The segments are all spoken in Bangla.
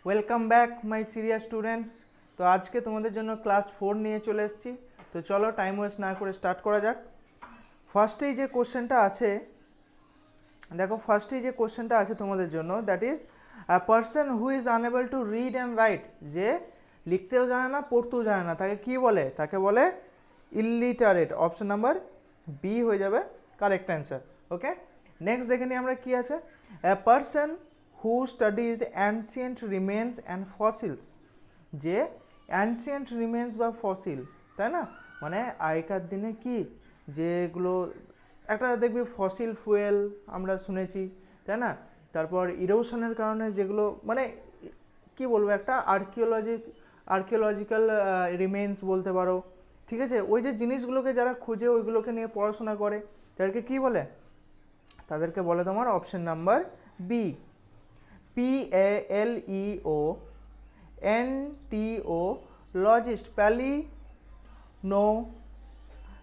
Welcome back my serious students. তো আজকে তোমাদের জন্য ক্লাস 4 নিয়ে চলে এসেছি। তো চলো টাইম ওয়েস্ট না করে স্টার্ট করা যাক। ফার্স্টেই যে কোশ্চেনটা আছে, দেখো ফার্স্টেই যে কোশ্চেনটা আছে তোমাদের জন্য, that is a person who is unable to read and right. যে লিখতেও জানে না পড়তেও জানে না, তাকে কি বলে? তাকে বলে ইলিটারেট। অপশন নাম্বার বি হয়ে যাবে কারেক্ট অ্যান্সার। ওকে, নেক্সট দেখে নিই আমরা কি আছে। A person who studies ancient remains and fossils. যে অ্যানসিয়েন্ট রিমেন্স বা ফসিল, তাই না, মানে আগেকার দিনে কি যেগুলো একটা দেখবি ফসিল ফুয়েল আমরা শুনেছি, তাই না, তারপর ইরোশনের কারণে যেগুলো মানে কি বলবো একটা আর্কিওলজিক্যাল রিমেন্স বলতে পারো, ঠিক আছে। ওই যে জিনিসগুলোকে যারা খুঁজে ওইগুলোকে নিয়ে পড়াশোনা করে তাদেরকে কি বলে? তাদেরকে বলে তোমার অপশন নাম্বার বি, PALEONTO লজিস্ট,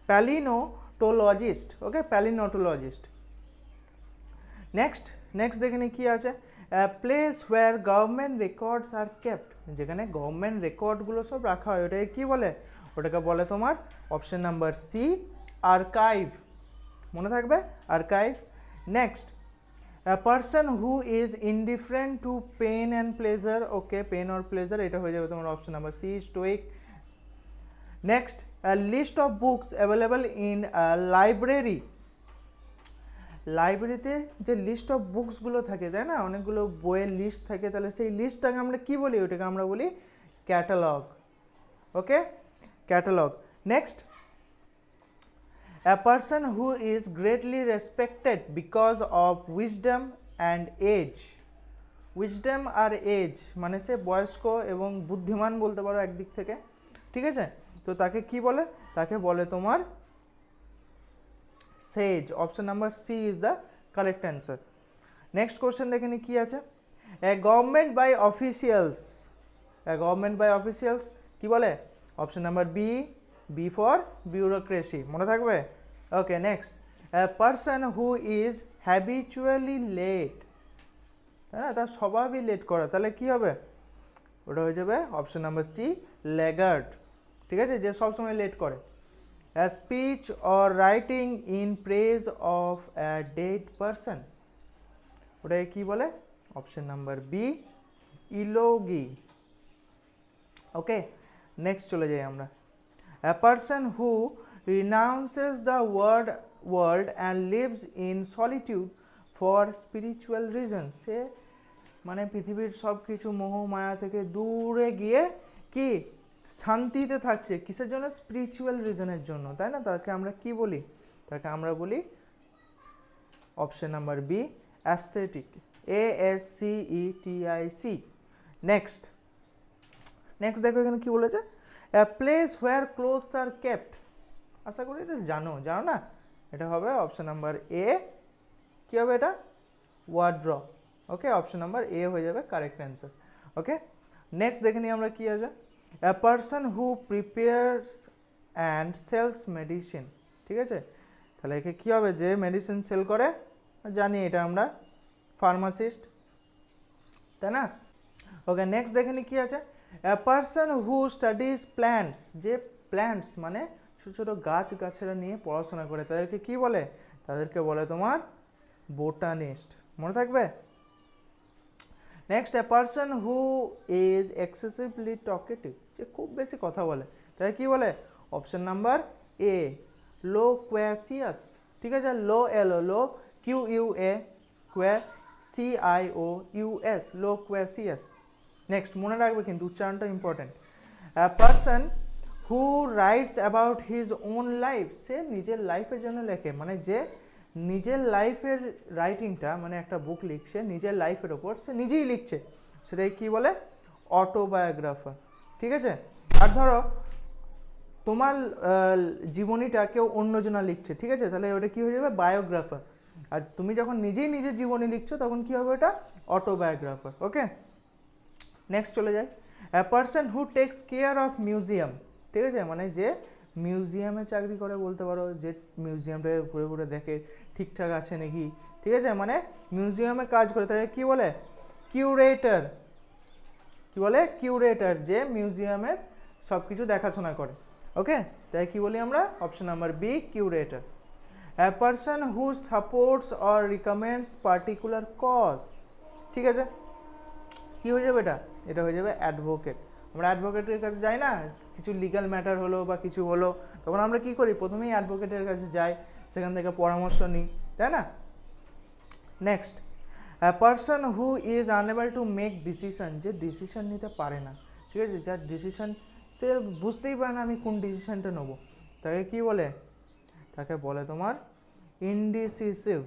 প্যালিনোটোলজিস্ট। ওকে, প্যালিনোটোলজিস্ট। নেক্সট দেখে নি কি আছে। Place where government records are kept. যেখানে গভর্নমেন্ট রেকর্ডগুলো সব রাখা হয় ওটাকে কি বলে? ওটাকে বলে তোমার অপশন নাম্বার সি, আর্কাইভ। মনে থাকবে, archive. Next, a person who is indifferent to pain and pleasure. Okay, pain or pleasure, এটা হয়ে যাবে তোমার option number C, stoic. Next, a list of books available in a library. লাইব্রেরিতে যে লিস্ট অফ বুকসগুলো থাকে, তাই না, অনেকগুলো বইয়ের লিস্ট থাকে, তাহলে সেই লিস্টটাকে আমরা কি বলি? ওটাকে আমরা বলি catalogue. Okay, catalogue. Next, a person who is greatly respected because of wisdom and age. Wisdom আর এজ মানে সে বয়স্ক এবং বুদ্ধিমান বলতে পারো একদিক থেকে, ঠিক আছে। তো তাকে কি বলে? তাকে বলে তোমার sage. Option number C is the correct answer. Next question দেখে নি কি আছে। A government by officials. কি বলে? Option number B, B for bureaucracy. মনে থাকবে? Okay, next, a person who is habitually late. তাই না, তার স্বভাবই লেট করা, তাহলে কি হবে? ওটা হয়ে যাবে অপশন নাম্বার সি, ল্যাগার্ড। ঠিক আছে, যে সবসময় লেট করে। A speech or writing in praise of a dead person. ওটাকে কি বলে? Option number B, eulogy. Okay, next চলে যাই আমরা। A person who renounces the world and lives in solitude for spiritual reasons. সে মানে পৃথিবীর সব কিছু মোহ মায়া থেকে দূরে গিয়ে কি শান্তিতে থাকছে, কিসের জন্য? স্পিরিচুয়াল রিজনের জন্য, তাই না। তাকে আমরা কি বলি? তাকে আমরা বলি option number B, aesthetic, ASCETIC। Next দেখো এখানে কি বলেছে। A place where clothes are kept. আশা করি এটা জানো না, এটা হবে অপশন নাম্বার এ। কি হবে এটা? ওয়ার্ড্রপ। ওকে, অপশন নাম্বার এ হয়ে যাবে কারেক্ট অ্যান্সার। ওকে, নেক্সট দেখে নিই আমরা কি আছে। A person who prepares and sells medicine. ঠিক আছে, তাহলে একে কী হবে? যে মেডিসিন সেল করে, জানি এটা আমরা, ফার্মাসিস্ট, তাই না। ওকে, নেক্সট দেখে নিই কী আছে। A person who studies plants. যে প্ল্যান্টস মানে ছোটো ছোটো গাছগাছরা নিয়ে পড়াশোনা করে, তাদেরকে কি বলে? তাদেরকে বলে তোমার বোটানিস্ট। মনে থাকবে। Next, a person who is excessively talkative. যে খুব বেশি কথা বলে, তাই কি বলে? Option number A, loquacious. ঠিক আছে, lo QUA, CIOUS, loquacious. Next, মনে রাখবে কিন্তু উচ্চারণটা important. A person who writes about his own life. সে নিজের লাইফের জন্য লেখে, মানে যে নিজের লাইফের রাইটিংটা, মানে একটা বুক লিখছে নিজের লাইফের ওপর, সে নিজেই লিখছে, সেটাই কি বলে? অটোবায়োগ্রাফার। ঠিক আছে, আর ধরো তোমার জীবনীটা কেউ অন্যজনা লিখছে, ঠিক আছে, তাহলে ওটা কি হয়ে যাবে? বায়োগ্রাফার। আর তুমি যখন নিজেই নিজের জীবনী লিখছো তখন কি হবে? ওটা অটোবায়োগ্রাফার। ওকে, নেক্সট চলে যাই। এ person who tax care of museum. ঠিক আছে, মানে যে মিউজিয়ামে চাকরি করে বলতে পারো, যে মিউজিয়ামটাকে ঘুরে ঘুরে দেখে ঠিকঠাক আছে নাকি, ঠিক আছে, মানে মিউজিয়ামে কাজ করে, তাকে কি বলে? কিউরেটর। কি বলে কিউরেটর, যে মিউজিয়ামের সব কিছু দেখাশোনা করে। ওকে, তাই কি বলি আমরা option number B curator. A person who supports or recommends particular cause, ঠিক আছে, কি হয়ে যাবে এটা, এটা হয়ে যাবে অ্যাডভোকেট। আমরা অ্যাডভোকেটের কাছে যাই না, কিছু লিগ্যাল ম্যাটার হলো বা কিছু হলো, তখন আমরা কি করি, প্রথমেই অ্যাডভোকেটের কাছে যাই, সেখান থেকে পরামর্শ নিই, তাই না। Next, a person who is unable to make decision, যে ডিসিশন নিতে পারে না, ঠিক আছে, যার ডিসিশন সে বুঝতেই পারে না আমি কোন ডিসিশনটা নেবো, তাকে কি বলে, তাকে বলে তোমার ইনডিসিসিভ,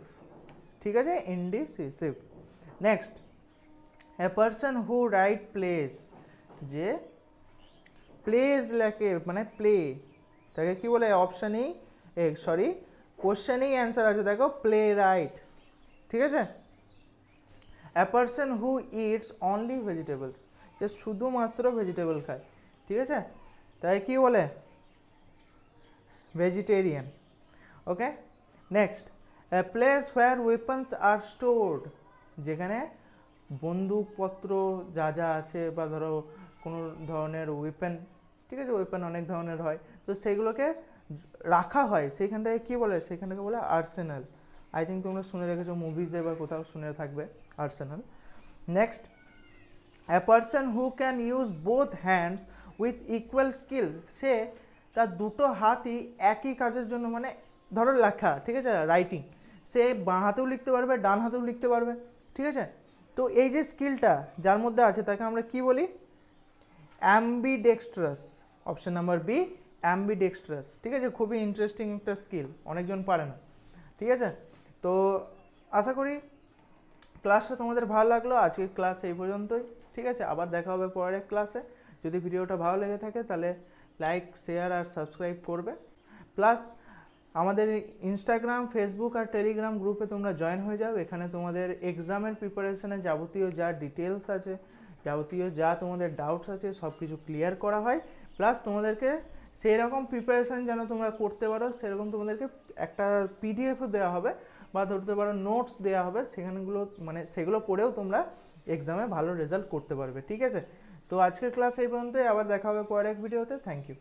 ঠিক আছে, indecisive. Next, a person who right place, যে প্লেস লেখে মানে প্লে, তাকে কি বলে, অপশানই সরি কোশ্চেনেই অ্যান্সার আছে, দেখো প্লে রাইট, ঠিক আছে। A person who eats only vegetables, যে শুধুমাত্র ভেজিটেবল খায়, ঠিক আছে, তাই কি বলে vegetarian. Okay, next, a place where weapons are stored, যেখানে বন্দুকপত্র যা যা আছে বা ধরো কোনো ধরনের ওয়েপেন, ঠিক আছে, ওয়েপেন অনেক ধরনের হয়, তো সেগুলোকে রাখা হয় সেইখানটাকে কী বলে, সেইখানটাকে বলে আর্সেনাল। আই থিঙ্ক তোমরা শুনে রেখেছো মুভিজে বা কোথাও শুনে থাকবে arsenal. Next, a person who can use both hands with equal skill, সে তার দুটো হাতই একই কাজের জন্য, মানে ধরো লেখা, ঠিক আছে, রাইটিং, সে বাঁ হাতেও লিখতে পারবে ডান হাতেও লিখতে পারবে, ঠিক আছে, তো এই যে স্কিলটা যার মধ্যে আছে তাকে আমরা কি বলি, অ্যাম্বিডেক্সট্রাস। অপশন নাম্বার বি অ্যাম্বিডেক্সট্রাস, ঠিক আছে, খুবই ইন্টারেস্টিং একটা স্কিল, অনেকজন পারে না, ঠিক আছে। তো আশা করি ক্লাসটা তোমাদের ভালো লাগলো, আজকের ক্লাস এই পর্যন্তই, ঠিক আছে, আবার দেখা হবে পরের ক্লাসে। যদি ভিডিওটা ভালো লেগে থাকে তাহলে লাইক শেয়ার আর সাবস্ক্রাইব করবে, প্লাস আমাদের ইনস্টাগ্রাম ফেসবুক আর টেলিগ্রাম গ্রুপে তোমরা জয়েন হয়ে যাও, এখানে তোমাদের এক্সামের প্রিপারেশনে যাবতীয় যা ডিটেলস আছে, যাবতীয় যা তোমাদের ডাউটস আছে সব কিছু ক্লিয়ার করা হয়, প্লাস তোমাদেরকে সেই রকম প্রিপারেশান যেন তোমরা করতে পারো সেরকম তোমাদেরকে একটা পিডিএফও দেওয়া হবে বা ধরতে পারো নোটস দেওয়া হবে, সেখানেগুলো মানে সেগুলো পড়েও তোমরা এক্সামে ভালো রেজাল্ট করতে পারবে, ঠিক আছে। তো আজকের ক্লাস এই পর্যন্তই, আবার দেখা হবে পরের এক ভিডিওতে। Thank you.